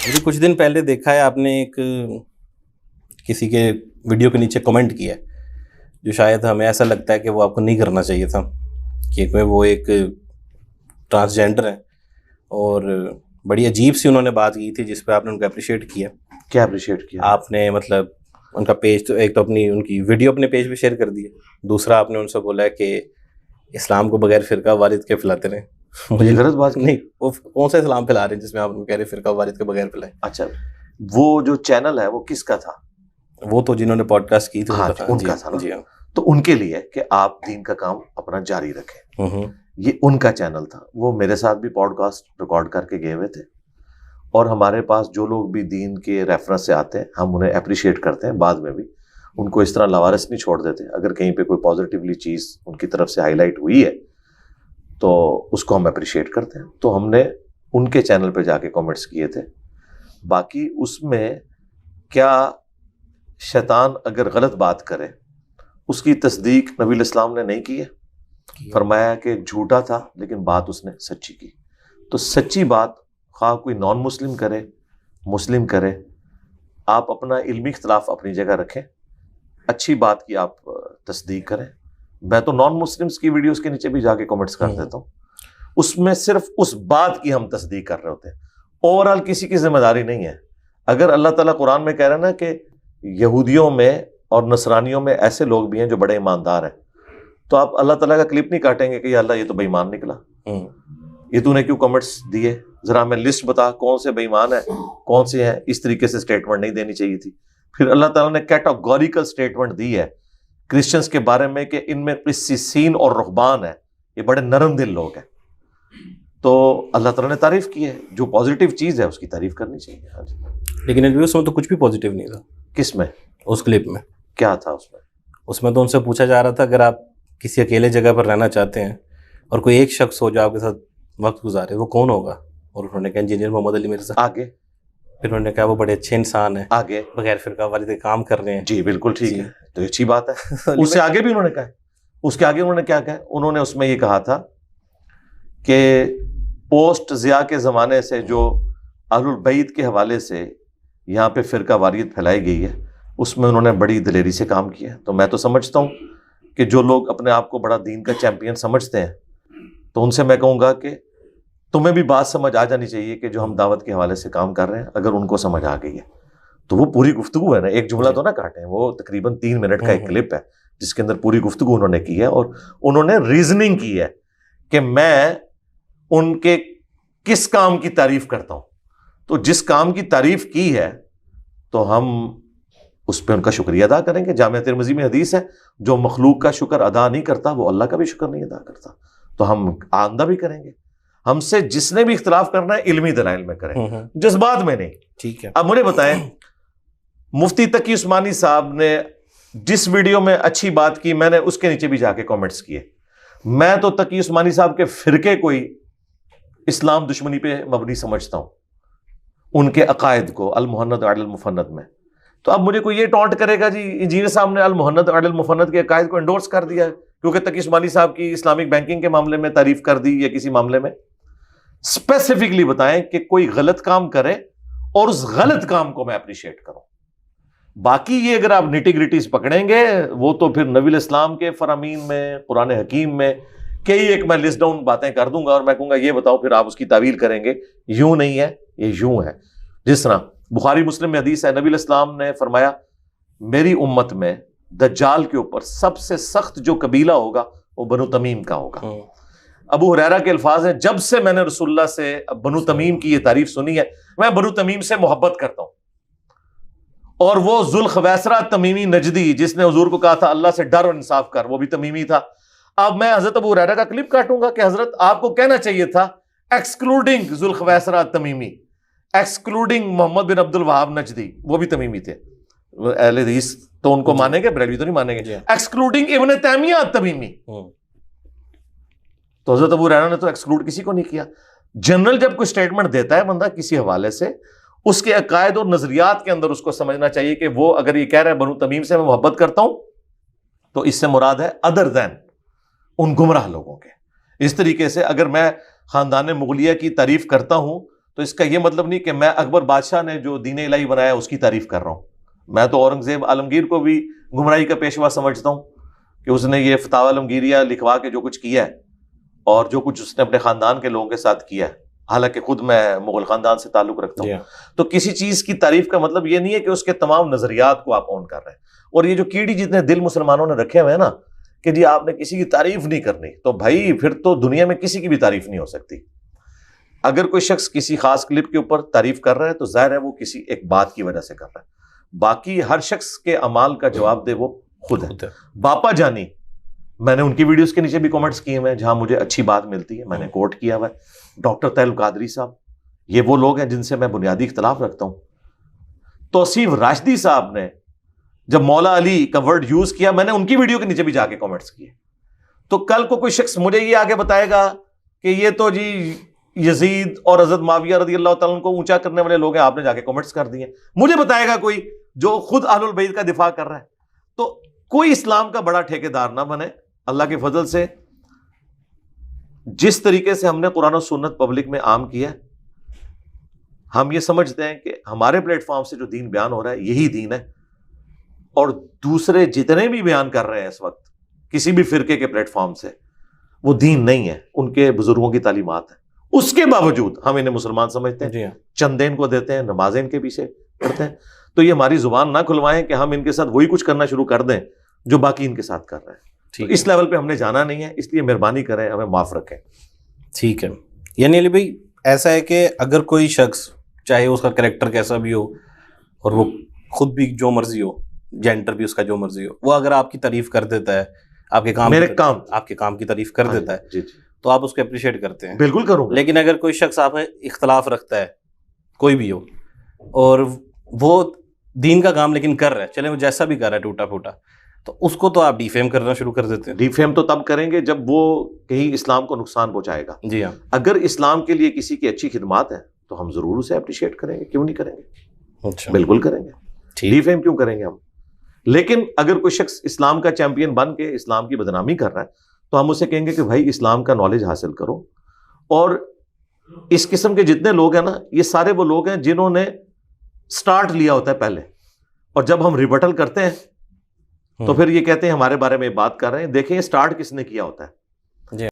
ابھی کچھ دن پہلے دیکھا ہے آپ نے ایک کسی کے ویڈیو کے نیچے کمنٹ کیا جو شاید ہمیں ایسا لگتا ہے کہ وہ آپ کو نہیں کرنا چاہیے تھا، کیونکہ وہ ایک ٹرانسجینڈر ہیں اور بڑی عجیب سی انہوں نے بات کی تھی جس پہ آپ نے ان کو اپریشیٹ کیا. کیا اپریشیٹ کیا آپ نے مطلب ان کا پیج تو ایک تو اپنی ان کی ویڈیو اپنے پیج پہ شیئر کر دی ہے، دوسرا آپ نے ان سے بولا ہے کہ اسلام کو بغیر فرقہ وارث کے پھیلاتے رہیں. مجھے غلط بات نہیں، وہ کون سا اسلام پھیلا رہے ہیں جس میں آپ ان کو کہہ رہے فرقہ وارث کے بغیر پھیلائیں؟ اچھا، وہ جو چینل ہے وہ کس کا تھا؟ وہ تو جنہوں نے پوڈ کاسٹ کی تھی ان کا تھا نا. جی ہاں. تو ان کے لیے کہ آپ دین کا کام اپنا جاری رکھیں، یہ ان کا چینل تھا. وہ میرے ساتھ بھی پوڈ کاسٹ ریکارڈ کر کے گئے ہوئے تھے، اور ہمارے پاس جو لوگ بھی دین کے ریفرنس سے آتے ہیں ہم انہیں اپریشیٹ کرتے ہیں. بعد میں بھی ان کو اس طرح لاوارث نہیں چھوڑ دیتے. اگر کہیں پہ کوئی پازیٹیولی چیز ان کی طرف سے ہائی لائٹ ہوئی ہے تو اس کو ہم اپریشیٹ کرتے ہیں. تو ہم نے ان کے چینل پہ جا کے کامنٹس کیے تھے. باقی اس میں کیا شیطان اگر غلط بات کرے اس کی تصدیق نبی الاسلام نے نہیں کی ہے. فرمایا کہ جھوٹا تھا لیکن بات اس نے سچی کی. تو سچی بات خواہ کوئی نان مسلم کرے مسلم کرے، آپ اپنا علمی اختلاف اپنی جگہ رکھیں، اچھی بات کی آپ تصدیق کریں. میں تو نان مسلمس کی ویڈیوز کے نیچے بھی جا کے کمنٹس کر دیتا ہوں، اس میں صرف اس بات کی ہم تصدیق کر رہے ہوتے ہیں. اوور آل کسی کی ذمہ داری نہیں ہے. اگر اللہ تعالیٰ قرآن میں کہہ رہا ہے نا کہ یہودیوں میں اور نصرانیوں میں ایسے لوگ بھی ہیں جو بڑے ایماندار ہیں، تو آپ اللہ تعالیٰ کا کلپ نہیں کاٹیں گے کہ یا اللہ یہ تو بے ایمان نکلا، یہ تو نے کیوں کمنٹس دیے، ذرا ہمیں لسٹ بتا کون سے بے ایمان ہیں کون سے ہیں. اس طریقے سے اسٹیٹمنٹ نہیں دینی چاہیے تھی. پھر اللہ تعالیٰ نے کیٹاگوریکل اسٹیٹمنٹ دی ہے کرسچنس کے بارے میں کہ ان میں قسیسین اور رہبان ہیں، یہ بڑے نرم دل لوگ ہیں. تو اللہ تعالیٰ نے تعریف کی ہے، جو پازیٹیو چیز ہے اس کی تعریف کرنی چاہیے. ہاں جی. لیکن اس میں تو کچھ بھی پازیٹیو نہیں تھا. کس میں؟ اس کلپ میں کیا تھا؟ اس میں تو ان سے پوچھا جا رہا تھا اگر آپ کسی اکیلے جگہ پر رہنا چاہتے ہیں اور کوئی ایک شخص ہو جو آپ کے ساتھ وقت گزارے، وہ کون ہوگا؟ اور انہوں نے کہا انجینئر محمد علی مرزا. آگے پھر انہوں نے کہا وہ بڑے اچھے انسان ہیں، آگے بغیر فرقہ وارث کے کام کر رہے ہیں. جی بالکل ٹھیک ہے، تو اچھی بات ہے. اس سے آگے بھی انہوں نے کہا، اس کے آگے انہوں نے کیا کہا؟ انہوں نے اس میں یہ کہا تھا کہ پوسٹ ضیاء کے زمانے سے جو اہل البیت کے حوالے سے یہاں پہ فرقہ واریت پھیلائی گئی ہے اس میں انہوں نے بڑی دلیری سے کام کیا. تو میں تو سمجھتا ہوں کہ جو لوگ اپنے آپ کو بڑا دین کا چیمپئن سمجھتے ہیں تو ان سے میں کہوں گا کہ تمہیں بھی بات سمجھ آ جانی چاہیے کہ جو ہم دعوت کے حوالے سے کام کر رہے ہیں اگر ان کو سمجھ آ گئی ہے تو وہ پوری گفتگو ہے نا، ایک جملہ تو نہ کاٹیں. وہ تقریباً 3 منٹ کا ایک کلپ ہے جس کے اندر پوری گفتگو انہوں نے کی ہے اور انہوں نے ریزننگ کی ہے کہ میں ان کے کس کام کی تعریف کرتا ہوں. تو جس کام کی تعریف کی ہے تو ہم اس پہ ان کا شکریہ ادا کریں گے. جامعہ ترمذی میں حدیث ہے جو مخلوق کا شکر ادا نہیں کرتا وہ اللہ کا بھی شکر نہیں ادا کرتا. تو ہم آئندہ بھی کریں گے. ہم سے جس نے بھی اختلاف کرنا ہے علمی دلائل میں کریں، جذبات میں نہیں. ٹھیک ہے. اب مجھے بتائیں، مفتی تقی عثمانی صاحب نے جس ویڈیو میں اچھی بات کی میں نے اس کے نیچے بھی جا کے کامنٹس کیے. میں تو تقی عثمانی صاحب کے فرقے کوئی اسلام دشمنی پہ مبنی سمجھتا ہوں، ان کے عقائد کو المحند علی المفند میں. تو اب مجھے کوئی یہ ٹونٹ کرے گا جی انجینئر صاحب نے المحند علی المفند کے عقائد کو انڈورس کر دیا ہے کیونکہ تقی عثمانی صاحب کی اسلامک بینکنگ کے معاملے میں تعریف کر دی یا کسی معاملے میں. اسپیسیفکلی بتائیں کہ کوئی غلط کام کرے اور اس غلط کام کو میں اپریشیٹ کروں. باقی یہ اگر آپ نیٹی گریٹیز پکڑیں گے وہ تو پھر نبی الاسلام کے فرامین میں قرآن حکیم میں کئی ایک میں لسٹ ڈاؤن باتیں کر دوں گا اور میں کہوں گا یہ بتاؤ پھر آپ اس کی تعویل کریں گے. یوں نہیں ہے، یہ یوں ہے. جس طرح بخاری مسلم میں حدیث ہے، نبی الاسلام نے فرمایا میری امت میں دجال کے اوپر سب سے سخت جو قبیلہ ہوگا وہ بنو تمیم کا ہوگا. ابو ہریرہ کے الفاظ ہیں جب سے میں نے رسول اللہ سے بنو تمیم کی یہ تعریف سنی ہے میں بنو تمیم سے محبت کرتا ہوں. اور وہ ذوالخویسرہ تمیمی نجدی جس نے حضور کو کہا تھا اللہ سے ڈر اور انصاف کر، وہ بھی تمیمی تھا. اب میں حضرت ابو ہریرہ کا کلپ کاٹوں گا کہ حضرت آپ کو کہنا چاہیے تھا ایکسکلوڈنگ ذوالخویسرہ تمیمی، ایکسکلوڈنگ محمد بن عبد الوہاب نجدی، وہ بھی تمیمی تھے. اہل حدیث تو ان کو مانیں گے، بریلوی تو نہیں مانیں گے. ایکسکلوڈنگ ابن تیمیہ تمیمی، تو حضرت ابو ہریرہ نے تو ایکسکلوڈ کسی کو نہیں کیا. جنرل جب کوئی اسٹیٹمنٹ دیتا ہے بندہ کسی حوالے سے اس کے عقائد اور نظریات کے اندر اس کو سمجھنا چاہیے کہ وہ اگر یہ کہہ رہا ہے بنو تمیم سے میں محبت کرتا ہوں تو اس سے مراد ہے ادر دین ان گمراہ لوگوں کے. اس طریقے سے اگر میں خاندان مغلیہ کی تعریف کرتا ہوں تو اس کا یہ مطلب نہیں کہ میں اکبر بادشاہ نے جو دین الہی بنایا اس کی تعریف کر رہا ہوں. میں تو اورنگزیب عالمگیر کو بھی گمراہی کا پیشوا سمجھتا ہوں کہ اس نے یہ فتاوی عالمگیریہ لکھوا کے جو کچھ کیا ہے اور جو کچھ اس نے اپنے خاندان کے لوگوں کے ساتھ کیا ہے, حالانکہ خود میں مغل خاندان سے تعلق رکھتا ہوں, تو کسی چیز کی تعریف کا مطلب یہ نہیں ہے کہ اس کے تمام نظریات کو آپ اون کر رہے ہیں. اور یہ جو کیڑی جتنے دل مسلمانوں نے رکھے ہوئے ہیں نا کہ جی آپ نے کسی کی تعریف نہیں کرنی, تو بھائی پھر تو دنیا میں کسی کی بھی تعریف نہیں ہو سکتی. اگر کوئی شخص کسی خاص کلپ کے اوپر تعریف کر رہا ہے تو ظاہر ہے وہ کسی ایک بات کی وجہ سے کر رہا ہے. باقی ہر شخص کے اعمال کا جواب دے وہ خود ہے. باپا جانی, میں نے ان کی ویڈیوز کے نیچے بھی کامنٹس کیے ہوئے ہیں جہاں مجھے اچھی بات ملتی ہے, میں نے کوٹ کیا ہوا ہے. ڈاکٹر طاہر القادری صاحب, یہ وہ لوگ ہیں جن سے میں بنیادی اختلاف رکھتا ہوں. توصیف راشدی صاحب نے جب مولا علی کا ورڈ یوز کیا, میں نے ان کی ویڈیو کے نیچے بھی جا کے کامنٹس کیے. تو کل کو کوئی شخص مجھے یہ آگے بتائے گا کہ یہ تو جی یزید اور حضرت معاویہ رضی اللہ تعالیٰ کو اونچا کرنے والے لوگ ہیں, آپ نے جا کے کامنٹس کر دیے. مجھے بتائے گا کوئی جو خود اہل البیت کا دفاع کر رہا ہے. تو کوئی اسلام کا بڑا ٹھیکیدار نہ بنے. اللہ کے فضل سے جس طریقے سے ہم نے قرآن و سنت پبلک میں عام کیا ہے, ہم یہ سمجھتے ہیں کہ ہمارے پلیٹ فارم سے جو دین بیان ہو رہا ہے یہی دین ہے, اور دوسرے جتنے بھی بیان کر رہے ہیں اس وقت کسی بھی فرقے کے پلیٹ فارم سے, وہ دین نہیں ہے, ان کے بزرگوں کی تعلیمات ہیں. اس کے باوجود ہم انہیں مسلمان سمجھتے ہیں, چندے ان کو دیتے ہیں, نمازیں ان کے پیچھے پڑھتے ہیں. تو یہ ہماری زبان نہ کھلوائیں کہ ہم ان کے ساتھ وہی کچھ کرنا شروع کر دیں جو باقی ان کے ساتھ کر رہے ہیں. اس لیول پہ ہم نے جانا نہیں ہے, اس لیے مہربانی کریں ہمیں معاف رکھیں. ٹھیک ہے. یعنی علی بھائی ایسا ہے کہ اگر کوئی شخص چاہے اس کا کریکٹر کیسا بھی ہو اور وہ خود بھی جو مرضی ہو, جینڈر بھی اس کا جو مرضی ہو, وہ اگر آپ کی تعریف کر دیتا ہے, آپ کے کام کی تعریف کر دیتا ہے, تو آپ اس کو اپریشیٹ کرتے ہیں. بالکل کروں. لیکن اگر کوئی شخص آپ میں اختلاف رکھتا ہے, کوئی بھی ہو, اور وہ دین کا کام لیکن کر رہا ہے, چلے وہ جیسا بھی کر رہا ہے ٹوٹا پھوٹا, تو اس کو تو آپ ڈیفیم کرنا شروع کر دیتے ہیں. ڈیفیم تو تب کریں گے جب وہ کہیں اسلام کو نقصان پہنچائے گا. جی ہاں. اگر اسلام کے لیے کسی کی اچھی خدمات ہیں تو ہم ضرور اسے اپریشیٹ کریں گے, کیوں نہیں کریں گے؟ اچھا, بالکل کریں گے. ڈیفیم کیوں کریں گے ہم؟ لیکن اگر کوئی شخص اسلام کا چیمپئن بن کے اسلام کی بدنامی کر رہا ہے تو ہم اسے کہیں گے کہ بھائی اسلام کا نالج حاصل کرو. اور اس قسم کے جتنے لوگ ہیں نا, یہ سارے وہ لوگ ہیں جنہوں نے سٹارٹ لیا ہوتا ہے پہلے, اور جب ہم ریبٹل کرتے ہیں تو پھر یہ کہتے ہیں ہمارے بارے میں بات کر رہے ہیں. دیکھیں یہ سٹارٹ کس نے کیا ہوتا ہے.